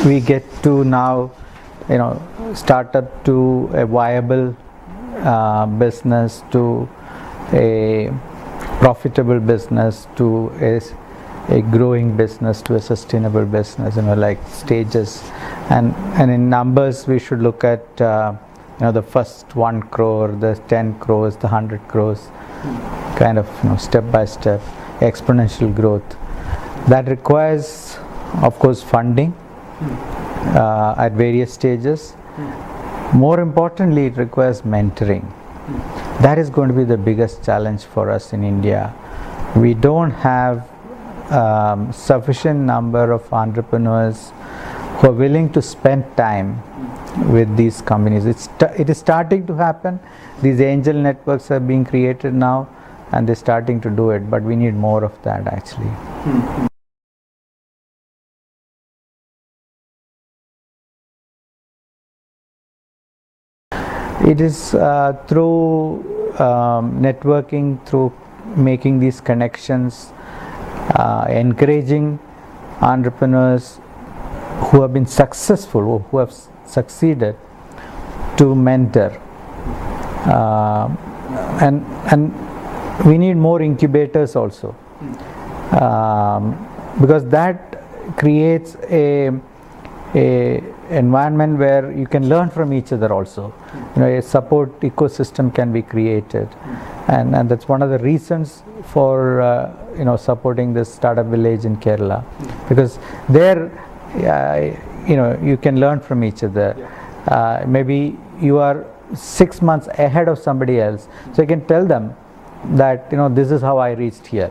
we get to now, start up to a viable business, to a profitable business, to a growing business, to a sustainable business, like stages. And in numbers, we should look at the first 1 crore, the 10 crores, the 100 crores, kind of step by step exponential growth. That requires, of course, funding at various stages. More importantly, it requires mentoring. That is going to be the biggest challenge for us in India. We don't have sufficient number of entrepreneurs who are willing to spend time with these companies. It is starting to happen. These angel networks are being created now, and they're starting to do it, but we need more of that actually. It is through networking, through making these connections, encouraging entrepreneurs who have been successful or who have succeeded to mentor, and we need more incubators also, because that creates a environment where you can learn from each other also. A support ecosystem can be created, and that's one of the reasons for supporting this startup village in Kerala, because there you can learn from each other. Maybe you are 6 months ahead of somebody else, so you can tell them that this is how I reached here.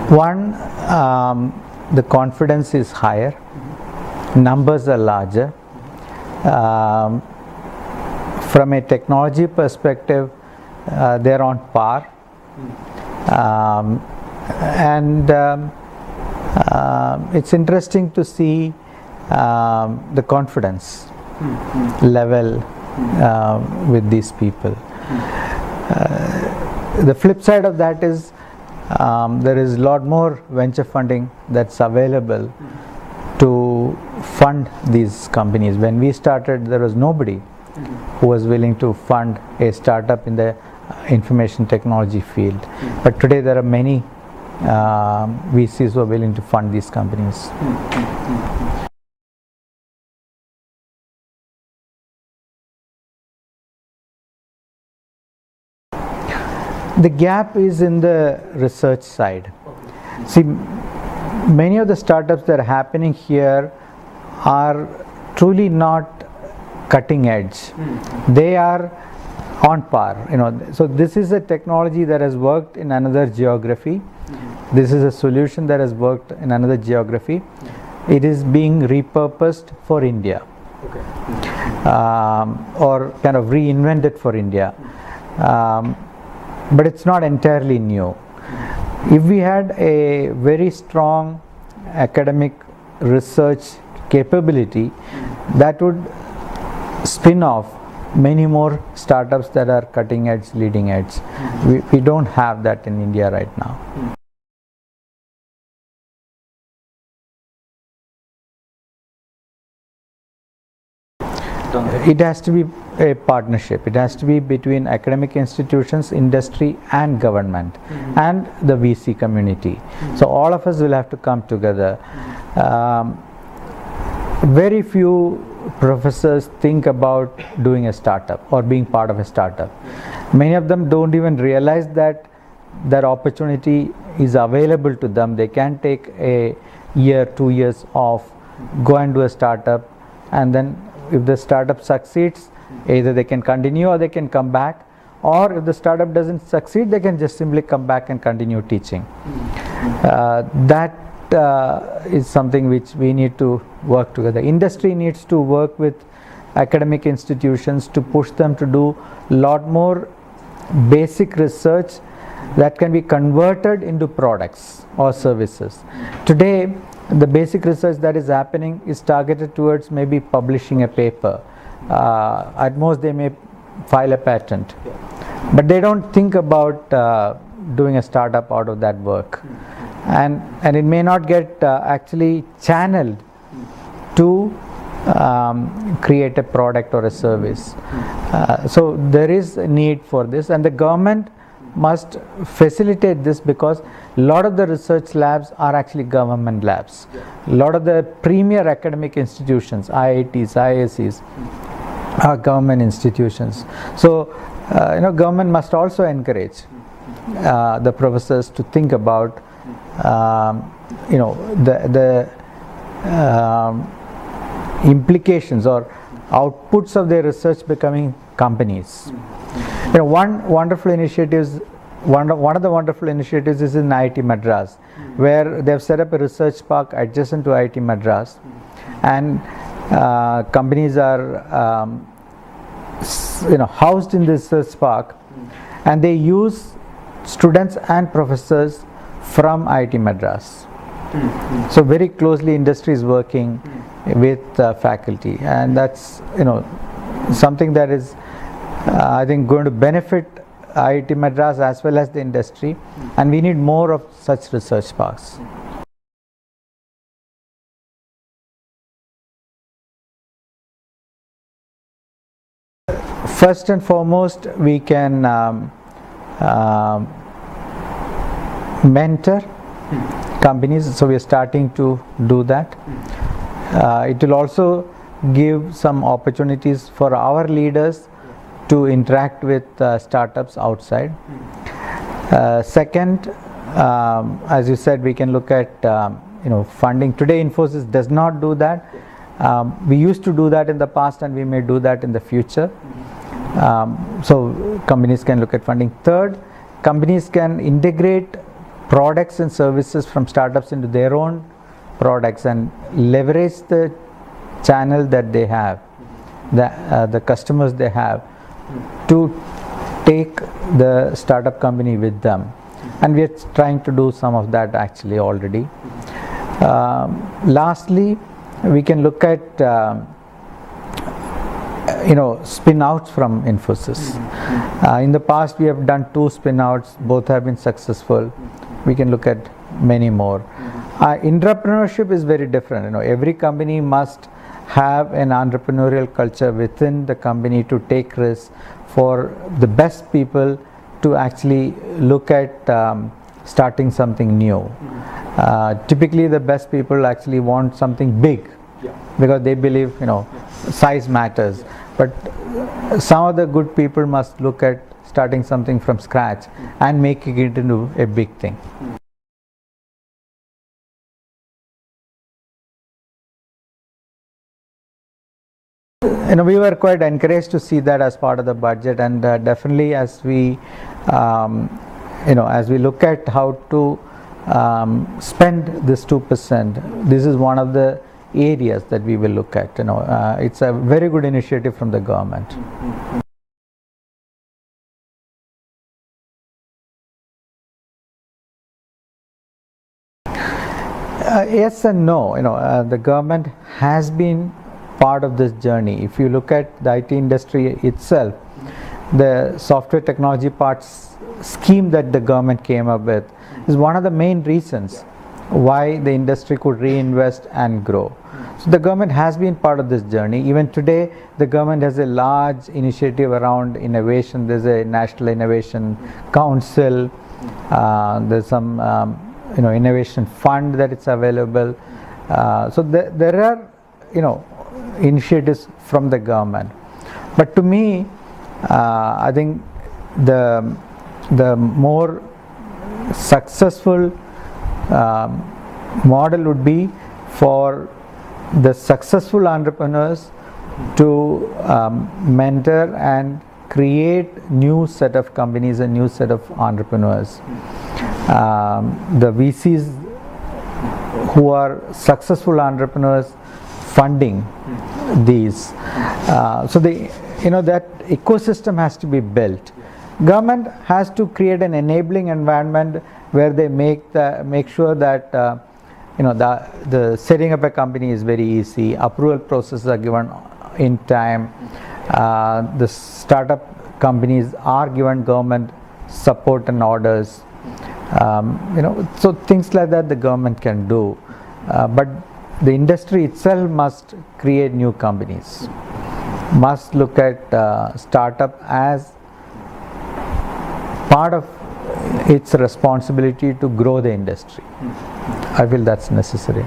One, the confidence is higher, numbers are larger. From a technology perspective, they're on par, and it's interesting to see the confidence level with these people. The flip side of that is there is a lot more venture funding that's available to fund these companies. When we started, there was nobody who was willing to fund a startup in the information technology field. But today there are many VCs who are willing to fund these companies. The gap is in the research side. See, many of the startups that are happening here are truly not cutting edge. They are on par. So this is a technology that has worked in another geography. This is a solution that has worked in another geography. It is being repurposed for India, or kind of reinvented for India. But it's not entirely new. If we had a very strong academic research capability, that would spin off many more startups that are cutting edge, leading edge. We don't have that in India right now. It has to be a partnership. It has to be between academic institutions, industry and government, and the VC community. So all of us will have to come together. Very few professors think about doing a startup or being part of a startup. Many of them don't even realize that that opportunity is available to them. They can take a year, 2 years off, go and do a startup, and then if the startup succeeds, either they can continue or they can come back, or if the startup doesn't succeed, they can just simply come back and continue teaching. That is something which we need to work together. Industry needs to work with academic institutions to push them to do a lot more basic research that can be converted into products or services. Today, the basic research that is happening is targeted towards maybe publishing a paper. At most they may file a patent. but they don't think about doing a startup out of that work, and it may not get actually channeled to create a product or a service. So there is a need for this, and the government must facilitate this, because a lot of the research labs are actually government labs. A lot of the premier academic institutions, IITs, IIScs, are government institutions. So government must also encourage the professors to think about the implications or outputs of their research becoming companies. One of the wonderful initiatives is in IIT Madras, where they have set up a research park adjacent to IIT Madras, and companies are housed in this research park, and they use students and professors from IIT Madras. So very closely industry is working with faculty, and that's something that is I think going to benefit IIT Madras as well as the industry, and we need more of such research parks. First and foremost, we can mentor companies, so we are starting to do that. It will also give some opportunities for our leaders to interact with startups outside. Second, as you said, we can look at funding. Today Infosys does not do that. We used to do that in the past, and we may do that in the future. So companies can look at funding. Third, companies can integrate products and services from startups into their own products and leverage the channel that they have, the customers they have, to take the startup company with them. And we are trying to do some of that actually already. Lastly, we can look at spin-outs from Infosys. In the past, we have done 2 spin-outs, both have been successful. We can look at many more. Entrepreneurship is very different. Every company must have an entrepreneurial culture within the company to take risks, for the best people to actually look at starting something new. Typically the best people actually want something big, because they believe size matters, but some of the good people must look at starting something from scratch and making it into a big thing. We were quite encouraged to see that as part of the budget, and definitely as we look at how to spend this 2%, this is one of the areas that we will look at. It's a very good initiative from the government. Yes and no. The government has been part of this journey. If you look at the IT industry itself, the software technology parts scheme that the government came up with is one of the main reasons why the industry could reinvest and grow. So the government has been part of this journey. Even today, the government has a large initiative around innovation. There's a National Innovation Council. There's some innovation fund that is available. So there are initiatives from the government. But to me, I think the more successful model would be for the successful entrepreneurs to mentor and create new set of companies, a new set of entrepreneurs. The VCs who are successful entrepreneurs funding these. So that ecosystem has to be built. Government has to create an enabling environment where they make sure that the setting up a company is very easy, approval processes are given in time, the startup companies are given government support and orders. So things like that the government can do, but the industry itself must create new companies, must look at startup as part of its responsibility to grow the industry. I feel that's necessary.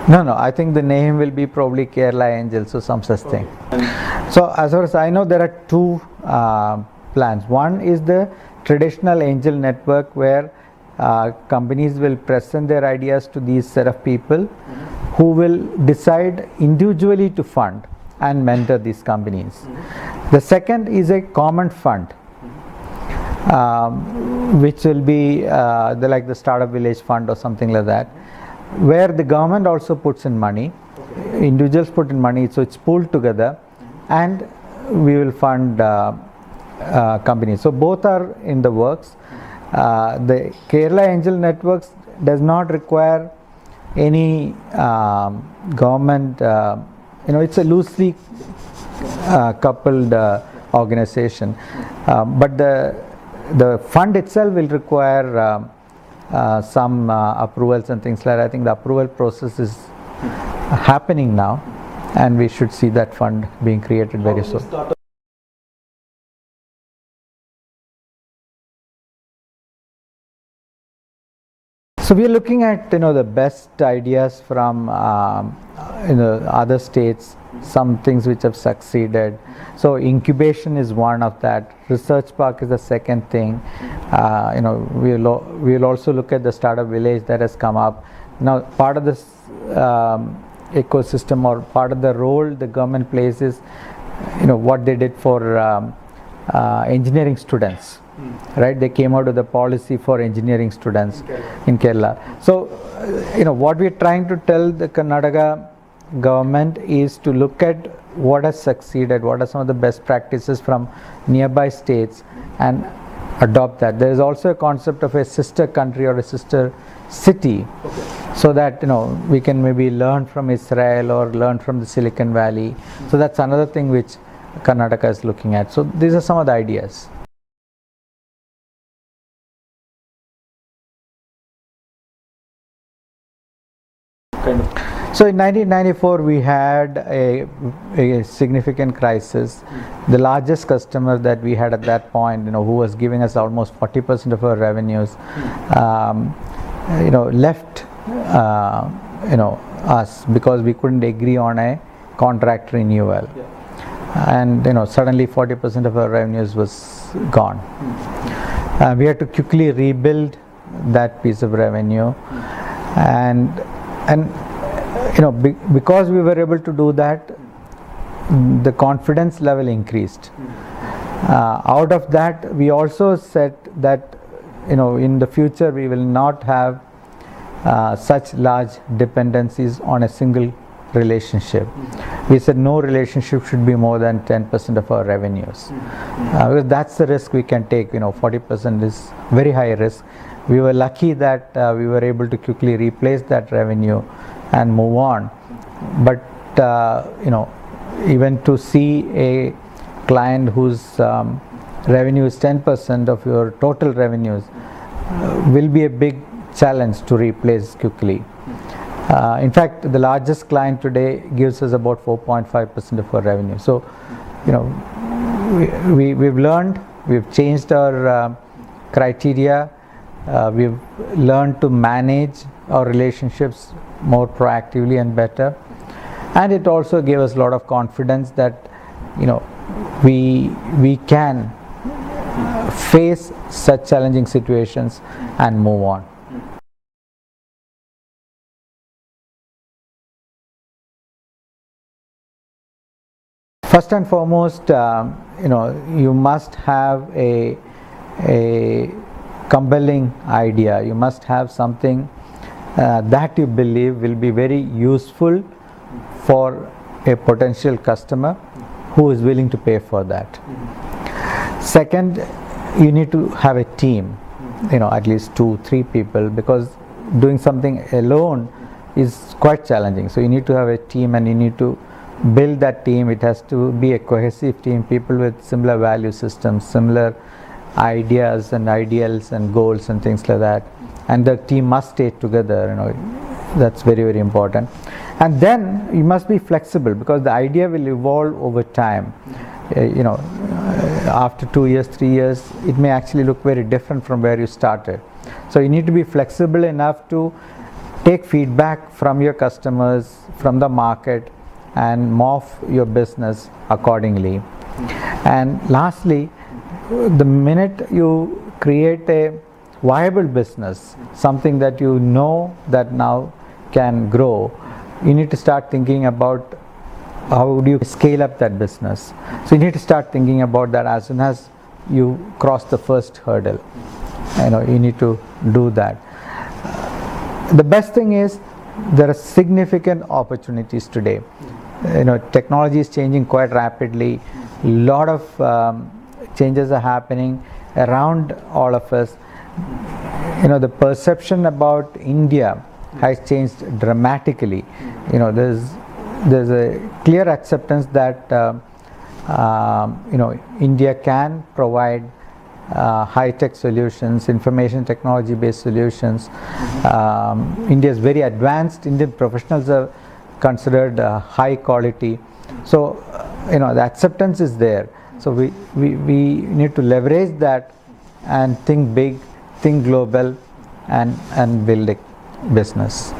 No, I think the name will be probably Kerala Angels or some such thing. So as far as I know, there are two plans. One is the traditional angel network where companies will present their ideas to these set of people who will decide individually to fund and mentor these companies. The second is a common fund, which will be like the Startup Village Fund or something like that, where the government also puts in money, individuals put in money, so it's pooled together, and we will fund companies. So both are in the works. The Kerala Angel Networks does not require any government, it's a loosely coupled organization, but the fund itself will require some approvals and things like that. I think the approval process is happening now, and we should see that fund being created very soon. So we are looking at the best ideas from other states, some things which have succeeded. So incubation is one of that. Research Park is the second thing. We will also look at the Startup Village that has come up. Now part of this ecosystem or part of the role the government plays is what they did for engineering students. Right, they came out with a policy for engineering students in Kerala. So, what we are trying to tell the Karnataka government is to look at what has succeeded, what are some of the best practices from nearby states, and adopt that. There is also a concept of a sister country or a sister city, so that we can maybe learn from Israel or learn from the Silicon Valley. So that's another thing which Karnataka is looking at. So these are some of the ideas. So in 1994 we had a significant crisis. The largest customer that we had at that point, who was giving us almost 40% of our revenues, left us because we couldn't agree on a contract renewal, and suddenly 40% of our revenues was gone. We had to quickly rebuild that piece of revenue, and because we were able to do that, the confidence level increased. Out of that, we also said that in the future we will not have such large dependencies on a single relationship. We said no relationship should be more than 10% of our revenues, because that's the risk we can take. 40% is very high risk. We were lucky that we were able to quickly replace that revenue and move on. But even to see a client whose revenue is 10% of your total revenues will be a big challenge to replace quickly. In fact, the largest client today gives us about 4.5% of our revenue. So we've learned, we've changed our criteria. We've learned to manage our relationships more proactively and better, and it also gave us a lot of confidence that we can face such challenging situations and move on. First and foremost, you must have a compelling idea. You must have something that you believe will be very useful for a potential customer who is willing to pay for that. Second, you need to have a team, at least 2-3 people, because doing something alone is quite challenging. So you need to have a team, and you need to build that team. It has to be a cohesive team, people with similar value systems, similar ideas and ideals and goals and things like that, and the team must stay together, that's very, very important. And then you must be flexible, because the idea will evolve over time. After 2 years, 3 years, it may actually look very different from where you started. So you need to be flexible enough to take feedback from your customers, from the market, and morph your business accordingly. And lastly, the minute you create a viable business, something that you know that now can grow, you need to start thinking about how would you scale up that business. So you need to start thinking about that as soon as you cross the first hurdle. You need to do that. The best thing is, there are significant opportunities today. Technology is changing quite rapidly. A lot of changes are happening around all of us. The perception about India has changed dramatically. There's a clear acceptance that India can provide high-tech solutions, information technology based solutions. India is very advanced. Indian professionals are considered high quality. So the acceptance is there. So we need to leverage that and think big, think global, and build a business.